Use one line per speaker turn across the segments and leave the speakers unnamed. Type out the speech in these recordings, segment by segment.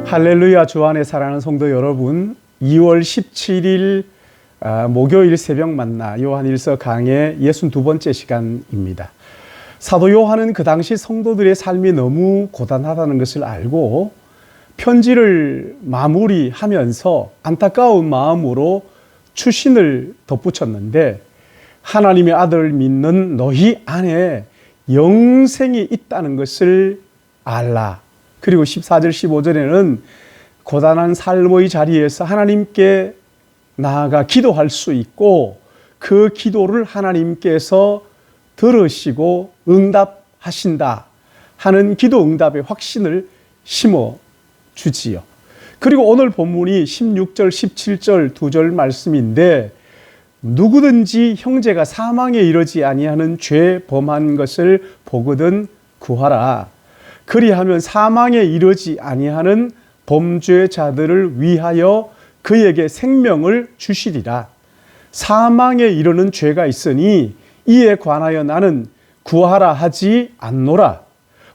할렐루야. 주 안에 사랑하는 성도 여러분, 2월 17일 목요일 새벽 만나 요한일서 강의 62번째 시간입니다. 사도 요한은 그 당시 성도들의 삶이 너무 고단하다는 것을 알고 편지를 마무리하면서 안타까운 마음으로 추신을 덧붙였는데, 하나님의 아들을 믿는 너희 안에 영생이 있다는 것을 알라. 그리고 14절 15절에는 고단한 삶의 자리에서 하나님께 나아가 기도할 수 있고 그 기도를 하나님께서 들으시고 응답하신다 하는 기도 응답의 확신을 심어 주지요. 그리고 오늘 본문이 16절 17절 두 절 말씀인데, 누구든지 형제가 사망에 이르지 아니하는 죄 범한 것을 보거든 구하라. 그리하면 사망에 이르지 아니하는 범죄자들을 위하여 그에게 생명을 주시리라. 사망에 이르는 죄가 있으니 이에 관하여 나는 구하라 하지 않노라.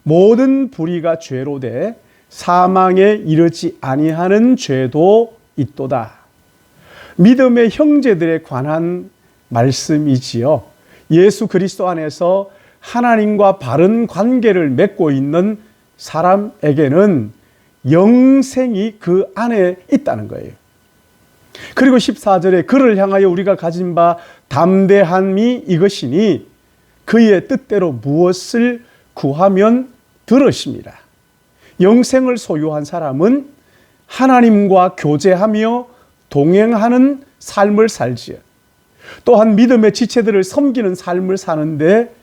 모든 불의가 죄로 돼 사망에 이르지 아니하는 죄도 있도다. 믿음의 형제들에 관한 말씀이지요. 예수 그리스도 안에서 하나님과 바른 관계를 맺고 있는 사람에게는 영생이 그 안에 있다는 거예요. 그리고 14절에 그를 향하여 우리가 가진 바 담대함이 이것이니 그의 뜻대로 무엇을 구하면 들으십니다. 영생을 소유한 사람은 하나님과 교제하며 동행하는 삶을 살지요. 또한 믿음의 지체들을 섬기는 삶을 사는데,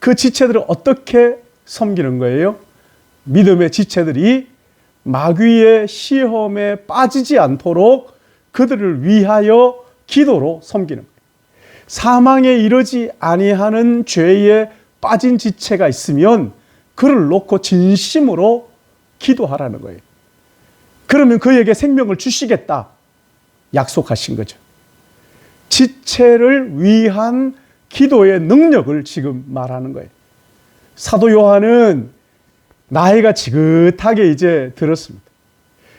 그 지체들을 어떻게 섬기는 거예요? 믿음의 지체들이 마귀의 시험에 빠지지 않도록 그들을 위하여 기도로 섬기는 거예요. 사망에 이르지 아니하는 죄에 빠진 지체가 있으면 그를 놓고 진심으로 기도하라는 거예요. 그러면 그에게 생명을 주시겠다 약속하신 거죠. 지체를 위한 기도의 능력을 지금 말하는 거예요. 사도 요한은 나이가 지긋하게 이제 들었습니다.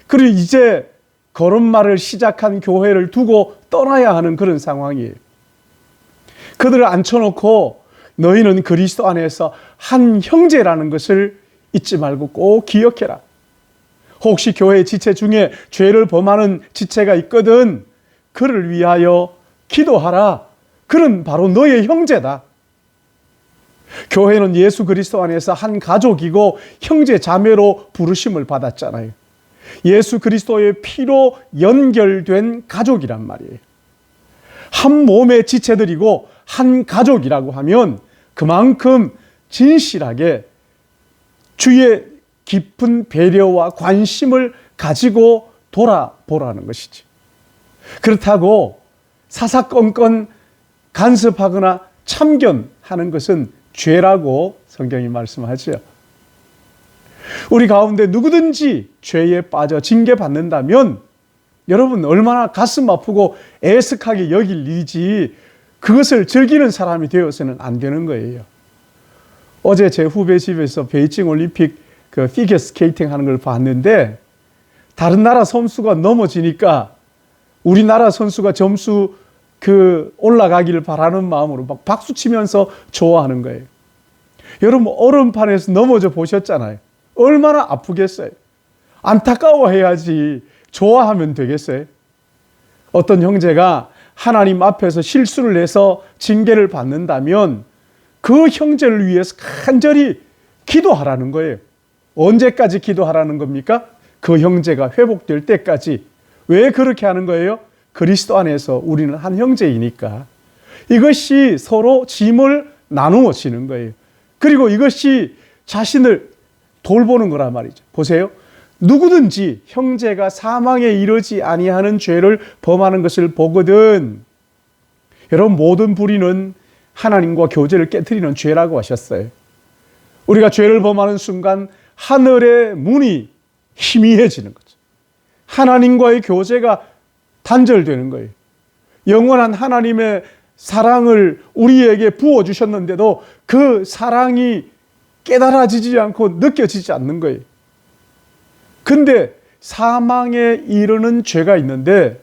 그리고 이제 걸음마를 시작한 교회를 두고 떠나야 하는 그런 상황이에요. 그들을 앉혀놓고 너희는 그리스도 안에서 한 형제라는 것을 잊지 말고 꼭 기억해라. 혹시 교회 지체 중에 죄를 범하는 지체가 있거든 그를 위하여 기도하라. 그는 바로 너의 형제다. 교회는 예수 그리스도 안에서 한 가족이고 형제 자매로 부르심을 받았잖아요. 예수 그리스도의 피로 연결된 가족이란 말이에요. 한 몸의 지체들이고 한 가족이라고 하면 그만큼 진실하게 주의 깊은 배려와 관심을 가지고 돌아보라는 것이지. 그렇다고 사사건건 간섭하거나 참견하는 것은 죄라고 성경이 말씀하죠. 우리 가운데 누구든지 죄에 빠져 징계받는다면 여러분 얼마나 가슴 아프고 애석하게 여길 일이지, 그것을 즐기는 사람이 되어서는 안 되는 거예요. 어제 제 후배 집에서 베이징 올림픽 그 피겨 스케이팅 하는 걸 봤는데, 다른 나라 선수가 넘어지니까 우리나라 선수가 점수 올라가기를 바라는 마음으로 막 박수 치면서 좋아하는 거예요. 여러분 얼음판에서 넘어져 보셨잖아요. 얼마나 아프겠어요. 안타까워해야지 좋아하면 되겠어요. 어떤 형제가 하나님 앞에서 실수를 해서 징계를 받는다면 그 형제를 위해서 간절히 기도하라는 거예요. 언제까지 기도하라는 겁니까? 그 형제가 회복될 때까지. 왜 그렇게 하는 거예요? 그리스도 안에서 우리는 한 형제이니까. 이것이 서로 짐을 나누어지는 거예요. 그리고 이것이 자신을 돌보는 거란 말이죠. 보세요. 누구든지 형제가 사망에 이르지 아니하는 죄를 범하는 것을 보거든. 여러분 모든 불의는 하나님과 교제를 깨트리는 죄라고 하셨어요. 우리가 죄를 범하는 순간 하늘의 문이 희미해지는 거죠. 하나님과의 교제가 단절되는 거예요. 영원한 하나님의 사랑을 우리에게 부어주셨는데도 그 사랑이 깨달아지지 않고 느껴지지 않는 거예요. 근데 사망에 이르는 죄가 있는데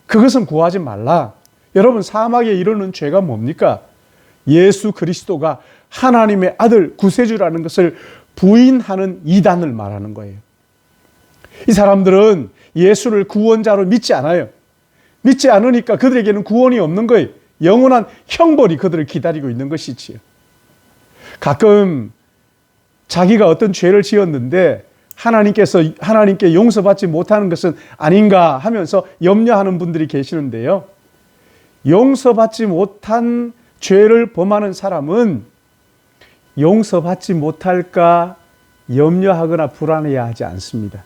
그것은 구하지 말라. 여러분, 사망에 이르는 죄가 뭡니까? 예수 그리스도가 하나님의 아들 구세주라는 것을 부인하는 이단을 말하는 거예요. 이 사람들은 예수를 구원자로 믿지 않아요. 믿지 않으니까 그들에게는 구원이 없는 거예요. 영원한 형벌이 그들을 기다리고 있는 것이지요. 가끔 자기가 어떤 죄를 지었는데 하나님께 용서받지 못하는 것은 아닌가 하면서 염려하는 분들이 계시는데요. 용서받지 못한 죄를 범하는 사람은 용서받지 못할까 염려하거나 불안해하지 않습니다.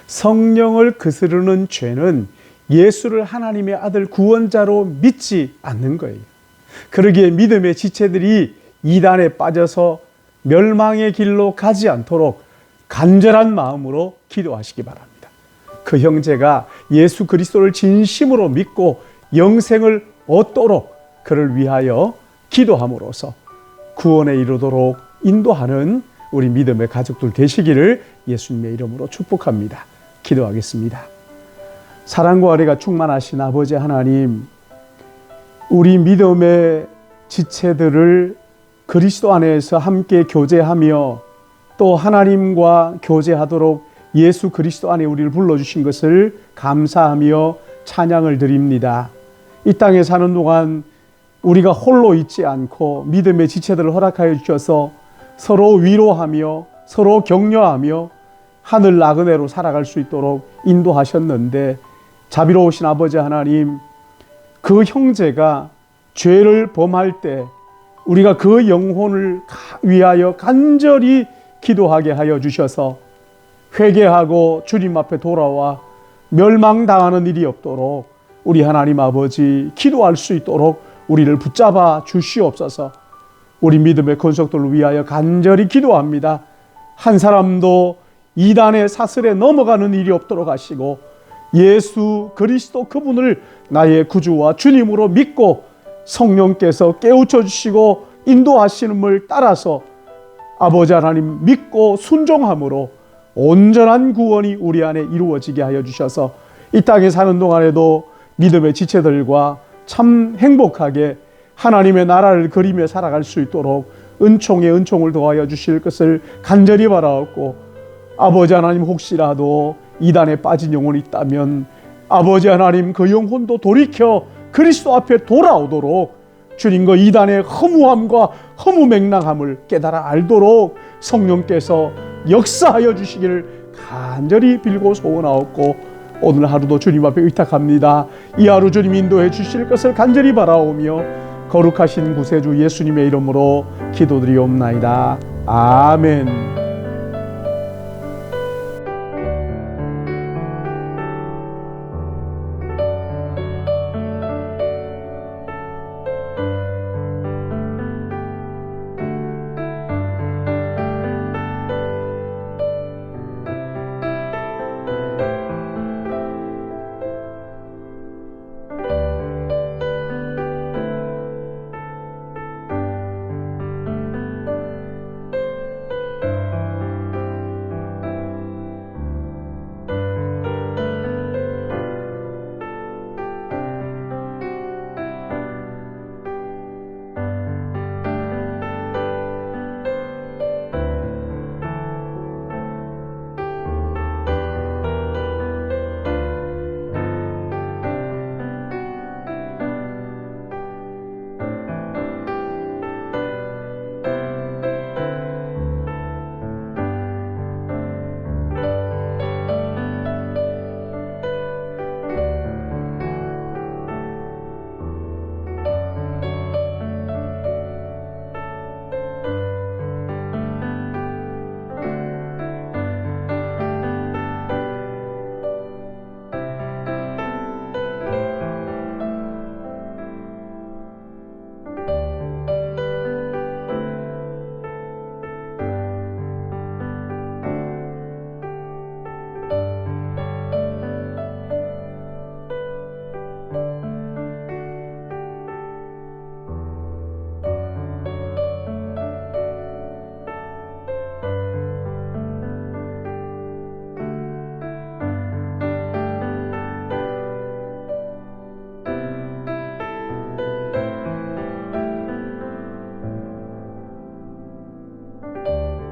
성령을 거스르는 죄는 예수를 하나님의 아들 구원자로 믿지 않는 거예요. 그러기에 믿음의 지체들이 이단에 빠져서 멸망의 길로 가지 않도록 간절한 마음으로 기도하시기 바랍니다. 그 형제가 예수 그리스도를 진심으로 믿고 영생을 얻도록 그를 위하여 기도함으로써 구원에 이르도록 인도하는 우리 믿음의 가족들 되시기를 예수님의 이름으로 축복합니다. 기도하겠습니다. 사랑과 은혜가 충만하신 아버지 하나님, 우리 믿음의 지체들을 그리스도 안에서 함께 교제하며 또 하나님과 교제하도록 예수 그리스도 안에 우리를 불러주신 것을 감사하며 찬양을 드립니다. 이 땅에 사는 동안 우리가 홀로 있지 않고 믿음의 지체들을 허락하여 주셔서 서로 위로하며 서로 격려하며 하늘 나그네로 살아갈 수 있도록 인도하셨는데, 자비로우신 아버지 하나님, 그 형제가 죄를 범할 때 우리가 그 영혼을 위하여 간절히 기도하게 하여 주셔서 회개하고 주님 앞에 돌아와 멸망당하는 일이 없도록 우리 하나님 아버지 기도할 수 있도록 우리를 붙잡아 주시옵소서. 우리 믿음의 권속들을 위하여 간절히 기도합니다. 한 사람도 이단의 사슬에 넘어가는 일이 없도록 하시고 예수 그리스도 그분을 나의 구주와 주님으로 믿고 성령께서 깨우쳐 주시고 인도하시는을 따라서 아버지 하나님 믿고 순종함으로 온전한 구원이 우리 안에 이루어지게 하여 주셔서 이 땅에 사는 동안에도 믿음의 지체들과 참 행복하게 하나님의 나라를 그리며 살아갈 수 있도록 은총에 은총을 더하여 주실 것을 간절히 바라옵고, 아버지 하나님 혹시라도 이단에 빠진 영혼이 있다면 아버지 하나님 그 영혼도 돌이켜 그리스도 앞에 돌아오도록 주님과 이단의 허무함과 허무맹랑함을 깨달아 알도록 성령께서 역사하여 주시기를 간절히 빌고 소원하옵고, 오늘 하루도 주님 앞에 의탁합니다. 이 하루 주님 인도해 주실 것을 간절히 바라오며 거룩하신 구세주 예수님의 이름으로 기도드리옵나이다. 아멘.